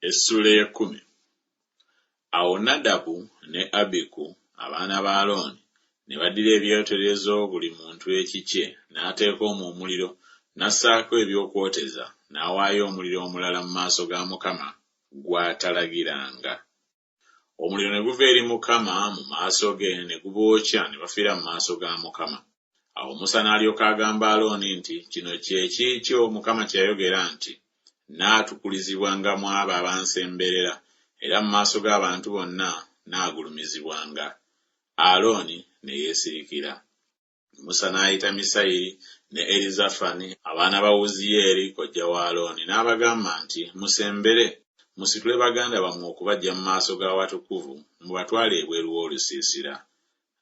Essula 10. Awo Nadabu ne Abiku abaana ba Alooni ne baddira ebyoterezo buli muntu ekikye n'ateeka omwo omuliro n'assaako ebyokwoteza n'awaayo omuliro omulala mu maaso ga Mukama gw'atalagiranga. Omuliro ne guva eri Mukama mu maaso ge ne gubookya ne bafiira mu maaso ga Mukama. Awo Musa n'alyoka agamba Alooni nti, kino kye kiikyo Mukama kye yayogera nti, naatukulizibwanga mu abo abansemberera era mu maaso g'abantu bonna naagulumizibwanga. Alooni ne yeesirikira. Musa n'ayita Misayiri ne Erizafani abaana ba Wuziyeeri kojja wa Alooni n'abagamba nti, musembere musitule baganda bammwe okubaggya mu maaso g'awatukuvu mubatwale ebweru w'olusiisira.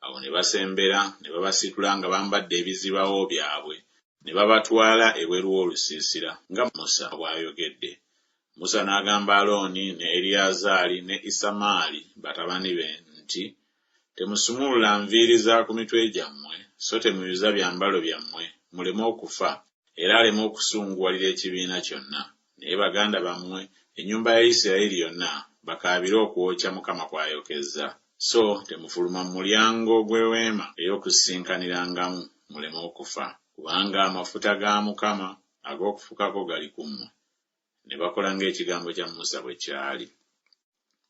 Awo ne basembera ne babasitula nga bambadde ebizibawo byabwe ne babatwala ebweru w'olusiisira nga Musa bw'ayogedde. Musa n'agamba Alooni ne Eriyazaali ne Isamaali batabani be nti, temusumulula nviiri za ku mitwe gyammwe so temuyuza byambalo byammwe muleme okufa era aleme okusunguwalira ekibiina kyonna. Naye baganda bammwe ennyumba ya Isirayiri yonna bakaabire okwokya Mukama kw'ayokezza. So temufuluma mu mulyango gw'eweema ey'okusinkanirangamu muleme okufa, kubanga amafuta ga Mukama ag'okufukako gali ku mmwe. Ne bakola ng'ekigambo kya Musa bwe kyali.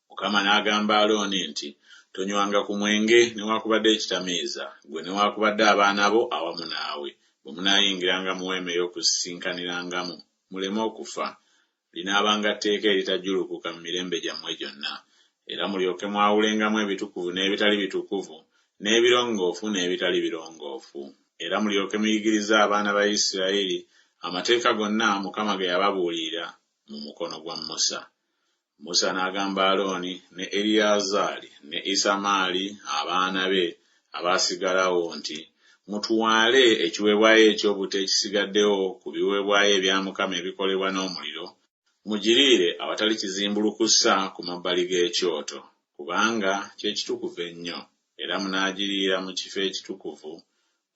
Mukama n'agamba Alooni nti, tonywanga ku mwenge newaakubadde ekitamiiza, gwe newaakubadde abaana bo awamu naawe, bwe munaayingiranga mu weema ey'okusinkanirangamu muleme okufa. Linaabanga tteeka eritajjulukuka mu mirembe gyammwe gyonna, era mulyoke mwawulengamu ebitukuvu n'ebitali bitukuvu, n'ebirongoofu n'ebitali birongoofu. Era mulyoke muyigirize abaana ba Isirayiri amateeka gonna Mukama ge yababuulira mu mukono gwa Musa. Musa n'agamba Alooni ne Eriyazaali ne Isamaali abaana be abaasigalawo nti, mutuwaale ekiweebwayo eky'obutta ekisigaddewo ku biweebwayo ebya Mukama ebikolebwa n'omuliro, mugiriire awatali kizimbulukusa ku mabbali g'ekyoto, kubanga kye kitukuvu ennyo, era munaagiriira mu kifo ekitukuvu,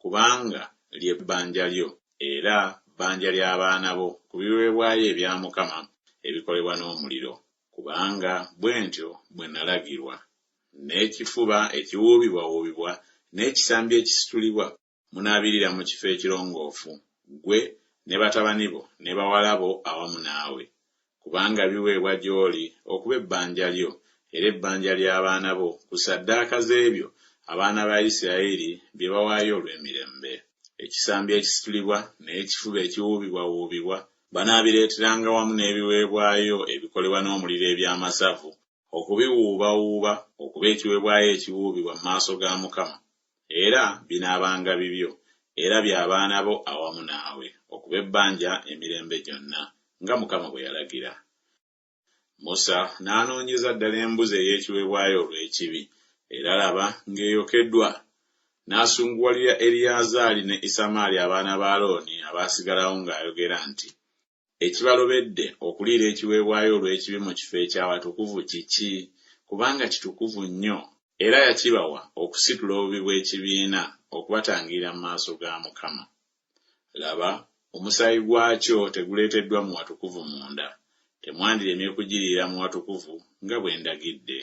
kubanga ly'ebbanja lyo era bbanja ly'abaana bo ku biweebwayo ebya Mukama ebikolebwa n'omuliro, kubanga bwe ntyo bwe nalagirwa. N'ekifuba ekiwuubibwawuubibwa n'ekisambi ekisitulibwa munaabirira mu kifo ekirongoofu, gwe ne batabani bo ne bawala bo awamu naawe, kubanga biweebwa gy'oli okuba ebbanja lyo era ebbanja ly'abaana bo ku ssaddaaka z'ebyo abaana ba Isirayiri bye bawaayo olw'emirembe. Ekisambi ekisitulibwa n'ekifuba ekiwuubibwawuubibwa banaabireeteranga wamu n'ebiweebwayo ebikolebwa n'omuliro eby'amasavu okubiwuubawuuba okuba ekiweebwayo ekiwuubibwa mu maaso ga Mukama, era binaabanga bibyo era by'abaana bo awamu naawe okuba ebbanja emirembe gyonna nga Mukama bwe yalagira. Musa n'anoonyeza ddala embuzi ey'ekiweebwayo olw'ekibi, era laba ng'eyokeddwa. N'asunguwalira Eriyazaali ne Isamaali abaana ba Alooni abaasigalawo ng'ayogera nti, ekibalobedde okuliira ekiweebwayo olw'ekibi mu kifo eky'awatukuvu kiki? Kubanga kitukuvu nnyo, era yakibawa okusitula obubi bw'ekibiina okubatangirira mu maaso ga Mukama. Laba, omusaayi gwakyo teguleeteddwa mu watukuvu munda, temwandiremye kugiriira mu watukuvu nga bwe ndagidde.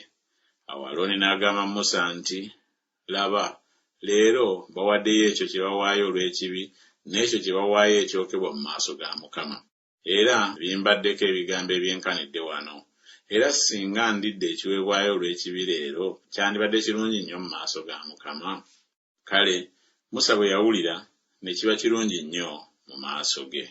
Awo Alooni n'agamba Musa nti, laba, leero bawaddeyo ekyo kye bawaayo olw'ekibi n'ekyo kye bawaayo ekyokebwa mu maaso ga Mukama. Era bimbaddeko ebigambo ebyenkanidde wano. Era singa ndidde ekiweebwayo olw'ekibi leero, kyandibadde kirungi nnyo mu maaso ga Mukama. Kale, Musa bwe yawulira ne kiba kirungi nnyo mu maaso ge.